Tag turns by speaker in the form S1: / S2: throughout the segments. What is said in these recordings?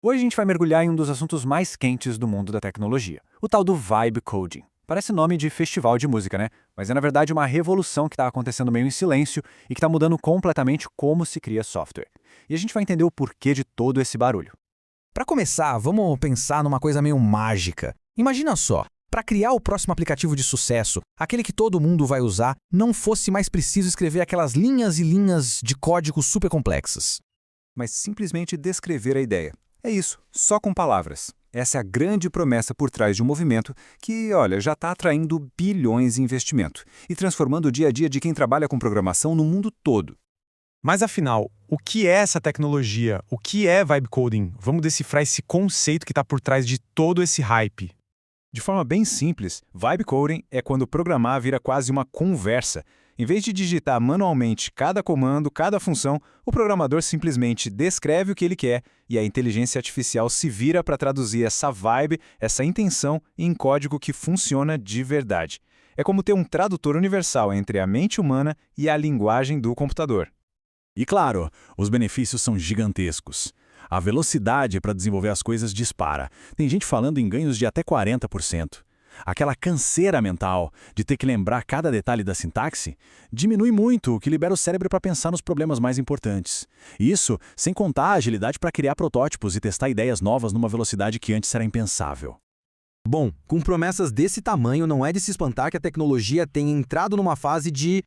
S1: Hoje a gente vai mergulhar em um dos assuntos mais quentes do mundo da tecnologia, o tal do Vibe Coding. Parece nome de festival de música, né? Mas é na verdade uma revolução que está acontecendo meio em silêncio e que está mudando completamente como se cria software. E a gente vai entender o porquê de todo esse barulho.
S2: Para começar, vamos pensar numa coisa meio mágica. Imagina só, para criar o próximo aplicativo de sucesso, aquele que todo mundo vai usar, não fosse mais preciso escrever aquelas linhas e linhas de código super complexas.
S1: Mas simplesmente descrever a ideia. É isso, só com palavras. Essa é a grande promessa por trás de um movimento que, olha, já está atraindo bilhões em investimento e transformando o dia a dia de quem trabalha com programação no mundo todo.
S3: Mas afinal, o que é essa tecnologia? O que é Vibe Coding? Vamos decifrar esse conceito que está por trás de todo esse hype.
S1: De forma bem simples, Vibe Coding é quando programar vira quase uma conversa. Em vez de digitar manualmente cada comando, cada função, o programador simplesmente descreve o que ele quer e a inteligência artificial se vira para traduzir essa vibe, essa intenção, em código que funciona de verdade. É como ter um tradutor universal entre a mente humana e a linguagem do computador.
S4: E claro, os benefícios são gigantescos. A velocidade para desenvolver as coisas dispara. Tem gente falando em ganhos de até 40%. Aquela canseira mental de ter que lembrar cada detalhe da sintaxe diminui muito, o que libera o cérebro para pensar nos problemas mais importantes. Isso sem contar a agilidade para criar protótipos e testar ideias novas numa velocidade que antes era impensável.
S2: Bom, com promessas desse tamanho, não é de se espantar que a tecnologia tenha entrado numa fase de,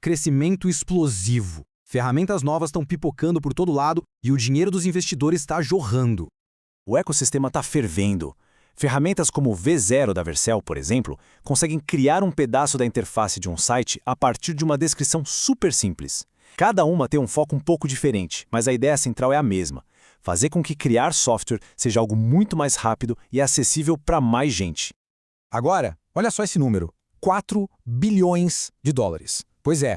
S2: crescimento explosivo. Ferramentas novas estão pipocando por todo lado e o dinheiro dos investidores está jorrando.
S1: O ecossistema está fervendo. Ferramentas como o V0 da Vercel, por exemplo, conseguem criar um pedaço da interface de um site a partir de uma descrição super simples. Cada uma tem um foco um pouco diferente, mas a ideia central é a mesma: fazer com que criar software seja algo muito mais rápido e acessível para mais gente.
S2: Agora, olha só esse número: 4 bilhões de dólares. Pois é,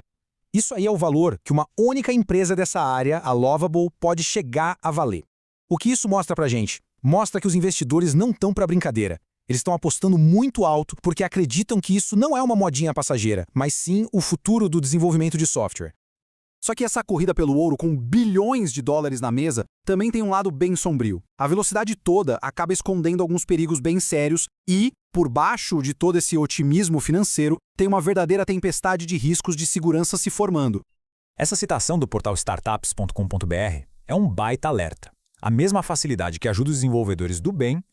S2: isso aí é o valor que uma única empresa dessa área, a Lovable, pode chegar a valer. O que isso mostra pra gente? Mostra que os investidores não estão para brincadeira. Eles estão apostando muito alto porque acreditam que isso não é uma modinha passageira, mas sim o futuro do desenvolvimento de software. Só que essa corrida pelo ouro com bilhões de dólares na mesa também tem um lado bem sombrio. A velocidade toda acaba escondendo alguns perigos bem sérios e, por baixo de todo esse otimismo financeiro, tem uma verdadeira tempestade de riscos de segurança se formando.
S1: Essa citação do portal startups.com.br é um baita alerta. A mesma facilidade que ajuda os desenvolvedores do bem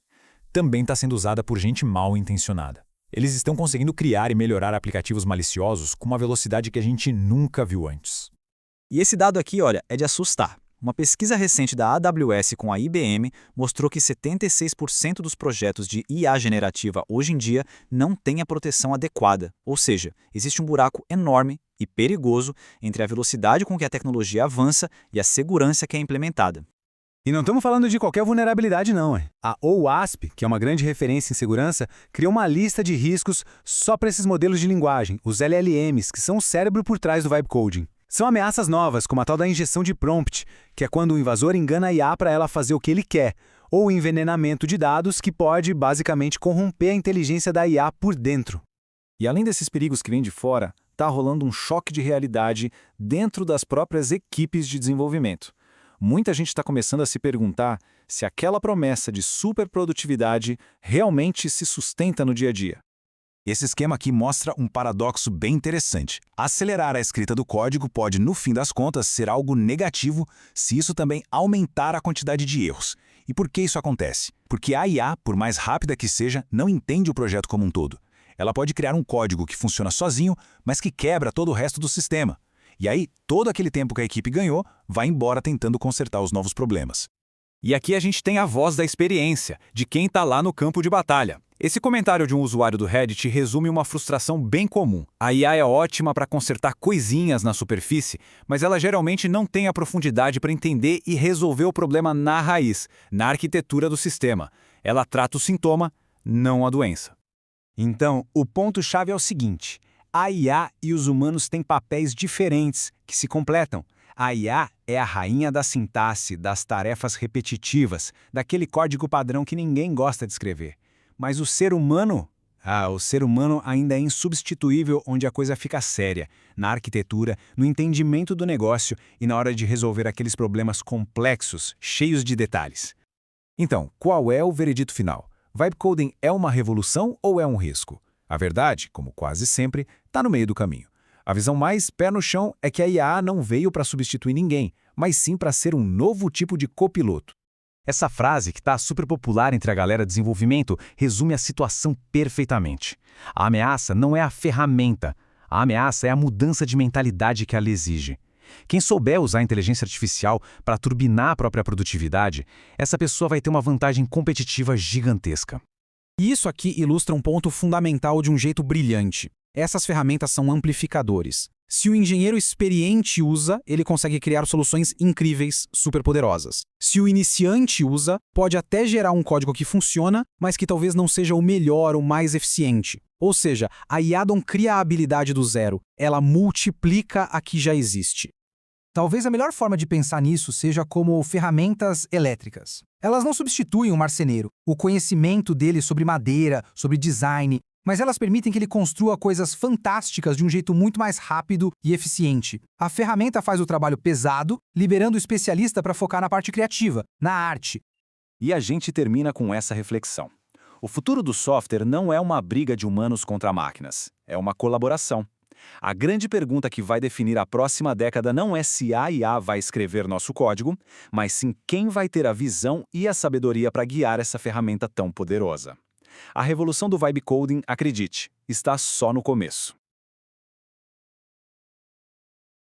S1: também está sendo usada por gente mal intencionada. Eles estão conseguindo criar e melhorar aplicativos maliciosos com uma velocidade que a gente nunca viu antes.
S5: E esse dado aqui, olha, é de assustar. Uma pesquisa recente da AWS com a IBM mostrou que 76% dos projetos de IA generativa hoje em dia não têm a proteção adequada. Ou seja, existe um buraco enorme e perigoso entre a velocidade com que a tecnologia avança e a segurança que é implementada.
S1: E não estamos falando de qualquer vulnerabilidade não. A OWASP, que é uma grande referência em segurança, criou uma lista de riscos só para esses modelos de linguagem, os LLMs, que são o cérebro por trás do Vibe Coding. São ameaças novas, como a tal da injeção de prompt, que é quando o invasor engana a IA para ela fazer o que ele quer, ou envenenamento de dados, que pode, basicamente, corromper a inteligência da IA por dentro. E além desses perigos que vêm de fora, está rolando um choque de realidade dentro das próprias equipes de desenvolvimento. Muita gente está começando a se perguntar se aquela promessa de superprodutividade realmente se sustenta no dia a dia.
S4: Esse esquema aqui mostra um paradoxo bem interessante. Acelerar a escrita do código pode, no fim das contas, ser algo negativo se isso também aumentar a quantidade de erros. E por que isso acontece? Porque a IA, por mais rápida que seja, não entende o projeto como um todo. Ela pode criar um código que funciona sozinho, mas que quebra todo o resto do sistema. E aí, todo aquele tempo que a equipe ganhou vai embora tentando consertar os novos problemas.
S1: E aqui a gente tem a voz da experiência, de quem está lá no campo de batalha. Esse comentário de um usuário do Reddit resume uma frustração bem comum. A IA é ótima para consertar coisinhas na superfície, mas ela geralmente não tem a profundidade para entender e resolver o problema na raiz, na arquitetura do sistema. Ela trata o sintoma, não a doença.
S5: Então, o ponto-chave é o seguinte: a IA e os humanos têm papéis diferentes, que se completam. A IA é a rainha da sintaxe, das tarefas repetitivas, daquele código padrão que ninguém gosta de escrever. Mas o ser humano? O ser humano ainda é insubstituível onde a coisa fica séria, na arquitetura, no entendimento do negócio e na hora de resolver aqueles problemas complexos, cheios de detalhes.
S4: Então, qual é o veredito final? Vibe coding é uma revolução ou é um risco? A verdade, como quase sempre, está no meio do caminho. A visão mais pé no chão é que a IA não veio para substituir ninguém, mas sim para ser um novo tipo de copiloto.
S5: Essa frase, que está super popular entre a galera de desenvolvimento, resume a situação perfeitamente. A ameaça não é a ferramenta. A ameaça é a mudança de mentalidade que ela exige. Quem souber usar a inteligência artificial para turbinar a própria produtividade, essa pessoa vai ter uma vantagem competitiva gigantesca.
S2: E isso aqui ilustra um ponto fundamental de um jeito brilhante. Essas ferramentas são amplificadores. Se o engenheiro experiente usa, ele consegue criar soluções incríveis, superpoderosas. Se o iniciante usa, pode até gerar um código que funciona, mas que talvez não seja o melhor ou mais eficiente. Ou seja, a IA não cria a habilidade do zero, ela multiplica a que já existe. Talvez a melhor forma de pensar nisso seja como ferramentas elétricas. Elas não substituem um marceneiro, o conhecimento dele sobre madeira, sobre design, mas elas permitem que ele construa coisas fantásticas de um jeito muito mais rápido e eficiente. A ferramenta faz o trabalho pesado, liberando o especialista para focar na parte criativa, na arte.
S5: E a gente termina com essa reflexão. O futuro do software não é uma briga de humanos contra máquinas, é uma colaboração. A grande pergunta que vai definir a próxima década não é se a IA vai escrever nosso código, mas sim quem vai ter a visão e a sabedoria para guiar essa ferramenta tão poderosa. A revolução do vibe coding, acredite, está só no começo.